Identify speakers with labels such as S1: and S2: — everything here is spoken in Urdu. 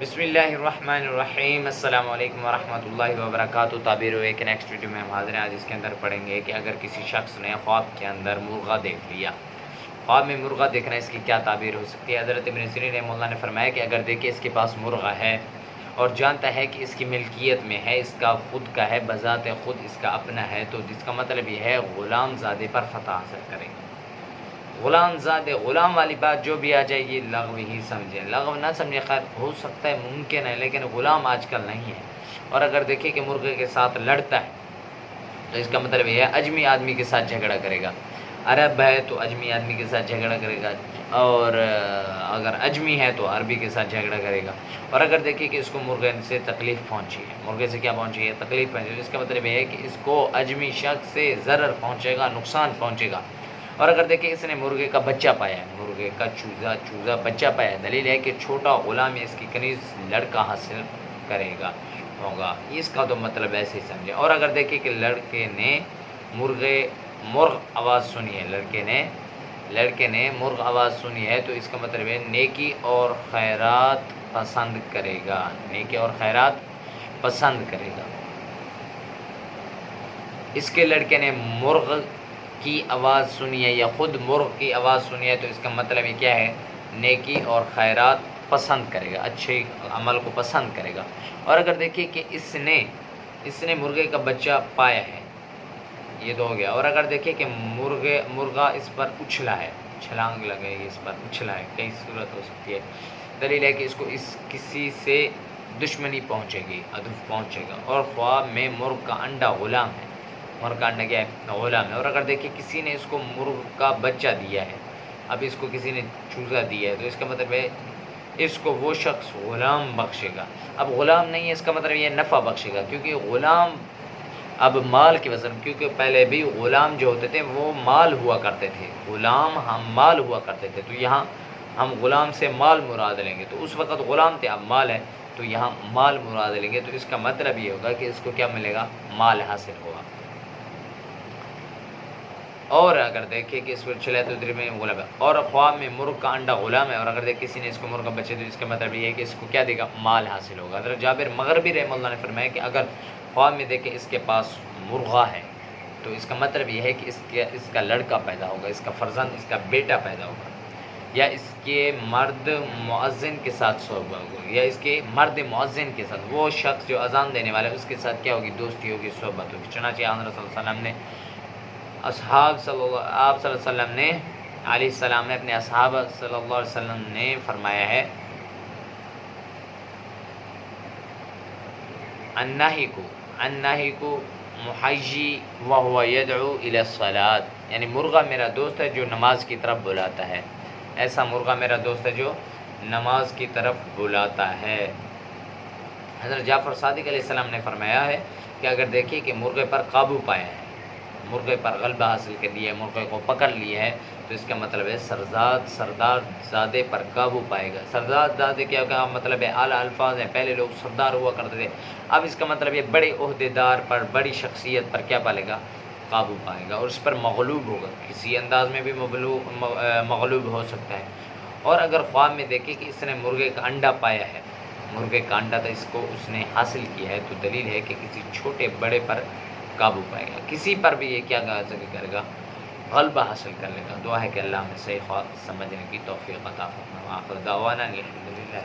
S1: بسم اللہ الرحمن الرحیم، السلام علیکم ورحمۃ اللہ وبرکاتہ۔ تعبیر ہوئے کہ نیکسٹ ویڈیو میں ہم حاضر ہیں۔ آج اس کے اندر پڑھیں گے کہ اگر کسی شخص نے خواب کے اندر مرغا دیکھ لیا، خواب میں مرغا دیکھنا اس کی کیا تعبیر ہو سکتی ہے۔ حضرت ابن سیرین رحمہ اللہ نے فرمایا کہ اگر دیکھے اس کے پاس مرغا ہے اور جانتا ہے کہ اس کی ملکیت میں ہے، اس کا خود کا ہے، بذات خود اس کا اپنا ہے، تو جس کا مطلب یہ ہے غلام زادے پر فتح حاصل کرے گا۔ غلام زادے، غلام والی بات جو بھی آ جائے یہ لغو ہی سمجھیں، لغو نہ سمجھیں، خیر ہو سکتا ہے ممکن ہے، لیکن غلام آج کل نہیں ہے۔ اور اگر دیکھیں کہ مرغے کے ساتھ لڑتا ہے تو اس کا مطلب یہ ہے اجمی آدمی کے ساتھ جھگڑا کرے گا۔ عرب ہے تو اجمی آدمی کے ساتھ جھگڑا کرے گا، اور اگر اجمی ہے تو عربی کے ساتھ جھگڑا کرے گا۔ اور اگر دیکھیں کہ اس کو مرغے سے تکلیف پہنچی ہے، مرغے سے کیا پہنچی ہے؟ تکلیف پہنچی ہے، اس کا مطلب یہ ہے کہ اس کو اجمی شخص سے ضرر پہنچے گا، نقصان پہنچے گا۔ اور اگر دیکھیں اس نے مرغے کا بچہ پایا ہے، مرغے کا چوزا بچہ پایا ہے، دلیل ہے کہ چھوٹا غلام اس کی کنیز لڑکا حاصل کرے گا ہوگا، اس کا تو مطلب ایسے ہی سمجھے۔ اور اگر دیکھیں کہ لڑکے نے مرغ آواز سنی ہے، لڑکے نے مرغ آواز سنی ہے، تو اس کا مطلب ہے نیکی اور خیرات پسند کرے گا، نیکی اور خیرات پسند کرے گا۔ اس کے لڑکے نے مرغ کی آواز سنی ہے یا خود مرغ کی آواز سنی ہے، تو اس کا مطلب یہ کیا ہے؟ نیکی اور خیرات پسند کرے گا، اچھے عمل کو پسند کرے گا۔ اور اگر دیکھیں کہ اس نے مرغے کا بچہ پایا ہے، یہ تو ہو گیا۔ اور اگر دیکھیں کہ مرغا اس پر اچھلا ہے، چھلانگ لگے گی، اس پر اچھلا ہے، کئی صورت ہو سکتی ہے، دلیل ہے کہ اس کو کسی سے دشمنی پہنچے گی، عدو پہنچے گا۔ اور خواب میں مرغ کا انڈا غلام ہے، مرغ کا انڈا کیا ہے؟ غلام ہے۔ اور اگر دیکھیں کسی نے اس کو مرغ کا بچہ دیا ہے، اب اس کو کسی نے چوزا دیا ہے، تو اس کا مطلب ہے اس کو وہ شخص غلام بخشے گا۔ اب غلام نہیں ہے، اس کا مطلب یہ نفع بخشے گا، کیونکہ غلام اب مال کی وزن، کیونکہ پہلے بھی غلام جو ہوتے تھے وہ مال ہوا کرتے تھے، غلام ہم مال ہوا کرتے تھے، تو یہاں ہم غلام سے مال مراد لیں گے، تو اس وقت غلام تھے، اب مال ہے تو یہاں مال مراد لیں گے، تو اس کا مطلب یہ ہوگا کہ اس کو کیا ملے گا؟ مال حاصل ہوگا۔ اور اگر دیکھیں کہ اس پر چلے تو در میں غلام ہے، اور خواب میں مرغ کا انڈا غلام ہے، اور اگر دیکھ کسی نے اس کو مرغ کا بچے تو اس کا مطلب یہ ہے کہ اس کو کیا دے گا؟ مال حاصل ہوگا۔ حضرت جابر مغربی رحمہ اللہ نے فرمایا کہ اگر خواب میں دیکھے اس کے پاس مرغا ہے تو اس کا مطلب یہ ہے کہ اس کا لڑکا پیدا ہوگا، اس کا فرزند، اس کا بیٹا پیدا ہوگا، یا اس کے مرد مؤذن کے ساتھ صحبت ہوگی، یا اس کے مرد مؤذن کے ساتھ، وہ شخص جو اذان دینے والا ہے اس کے ساتھ کیا ہوگی؟ دوستی ہوگی، صحبت ہوگی۔ چنانچہ آن رسول صلی اللہ علیہ وسلم نے آپ صلی اللہ علیہ وسلم نے علیہ السلام نے اپنے اصحاب صلی اللہ علیہ وسلم نے فرمایا ہے انہی کو محیی وہو یدعو الی الصلاۃ، یعنی مرغا میرا دوست ہے جو نماز کی طرف بلاتا ہے، ایسا مرغا میرا دوست ہے جو نماز کی طرف بلاتا ہے۔ حضرت جعفر صادق علیہ السلام نے فرمایا ہے کہ اگر دیکھیں کہ مرغے پر قابو پایا ہے، مرغے پر غلبہ حاصل کر لیا ہے، مرغے کو پکڑ لیا ہے، تو اس کا مطلب ہے سردار زادے پر قابو پائے گا۔ سردار زادے کیا مطلب ہے؟ اعلیٰ الفاظ ہیں، پہلے لوگ سردار ہوا کرتے تھے، اب اس کا مطلب یہ بڑے عہدے دار پر، بڑی شخصیت پر کیا پالے گا؟ قابو پائے گا، اور اس پر مغلوب ہوگا، کسی انداز میں بھی مغلوب ہو سکتا ہے۔ اور اگر خواب میں دیکھے کہ اس نے مرغے کا انڈا پایا ہے، مرغے کا انڈا تھا، اس کو اس نے حاصل کیا ہے، تو دلیل ہے کہ کسی چھوٹے بڑے پر قابو پائے گا، کسی پر بھی یہ کیا حاصل کرے گا؟ غلبہ حاصل کر لے گا۔ دعا ہے کہ اللہ ہمیں صحیح خواب سمجھنے کی توفیق عطا فرمائے۔ آخر دعوانا الحمدللہ۔